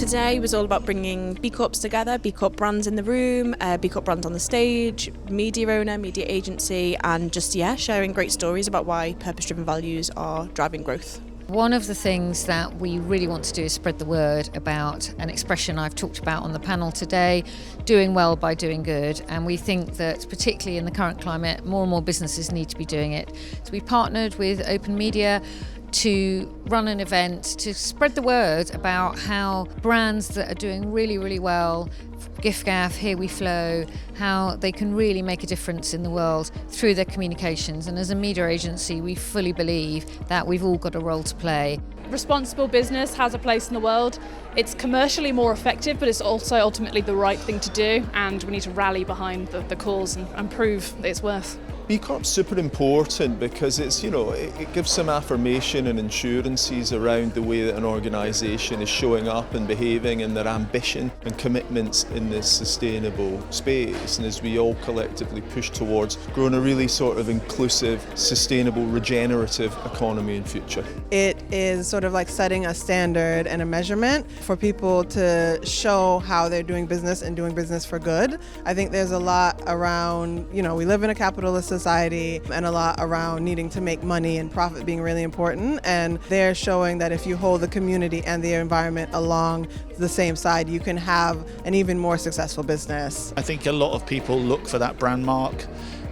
Today was all about bringing B Corps together, B Corp brands in the room, B Corp brands on the stage, media owner, media agency, and just, sharing great stories about why purpose-driven values are driving growth. One of the things that we really want to do is spread the word about an expression I've talked about on the panel today, doing well by doing good. And we think that particularly in the current climate, more and more businesses need to be doing it. So we partnered with Open Media to run an event to spread the word about how brands that are doing really, really well, giffgaff, Here We Flow, how they can really make a difference in the world through their communications. And as a media agency, we fully believe that we've all got a role to play. Responsible business has a place in the world. It's commercially more effective, but it's also ultimately the right thing to do, and we need to rally behind the cause and prove that it's worth. B Corp's super important because it gives some affirmation and assurances around the way that an organisation is showing up and behaving and their ambition and commitments in this sustainable space. And as we all collectively push towards growing a really sort of inclusive, sustainable, regenerative economy in future. It is sort of like setting a standard and a measurement for people to show how they're doing business and doing business for good. I think there's a lot around, we live in a capitalist society, and a lot around needing to make money and profit being really important. And they're showing that if you hold the community and the environment along the same side, you can have an even more successful business. I think a lot of people look for that brand mark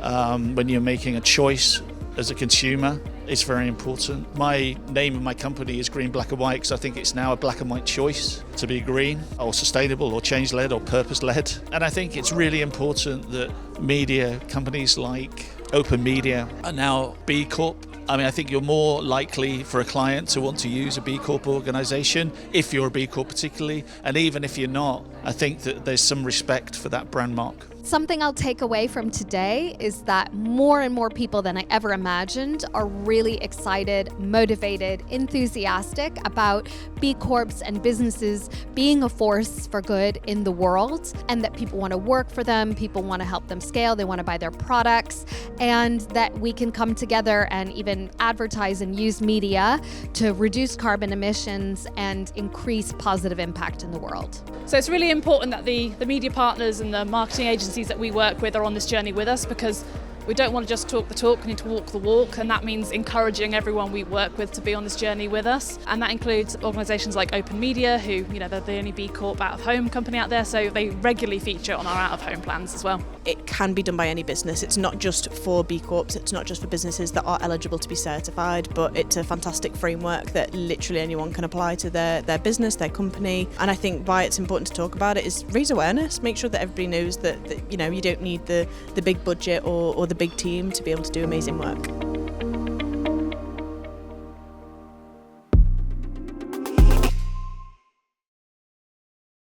when you're making a choice as a consumer. It's very important. My name of my company is Green, Black and White because I think it's now a black and white choice to be green or sustainable or change-led or purpose-led. And I think it's really important that media companies like Open Media are now B Corp. I think you're more likely for a client to want to use a B Corp organisation if you're a B Corp particularly. And even if you're not, I think that there's some respect for that brand mark. Something I'll take away from today is that more and more people than I ever imagined are really excited, motivated, enthusiastic about B Corps and businesses being a force for good in the world, and that people want to work for them, people want to help them scale, they want to buy their products, and that we can come together and even advertise and use media to reduce carbon emissions and increase positive impact in the world. So it's really important that the media partners and the marketing agencies that we work with are on this journey with us, because we don't want to just talk the talk, we need to walk the walk, and that means encouraging everyone we work with to be on this journey with us. And that includes organisations like Open Media, who, they're the only B Corp out-of-home company out there, so they regularly feature on our out-of-home plans as well. It can be done by any business. It's not just for B Corps, it's not just for businesses that are eligible to be certified, but it's a fantastic framework that literally anyone can apply to their business, their company. And I think why it's important to talk about it is raise awareness, make sure that everybody knows that you don't need the big budget or the big team to be able to do amazing work.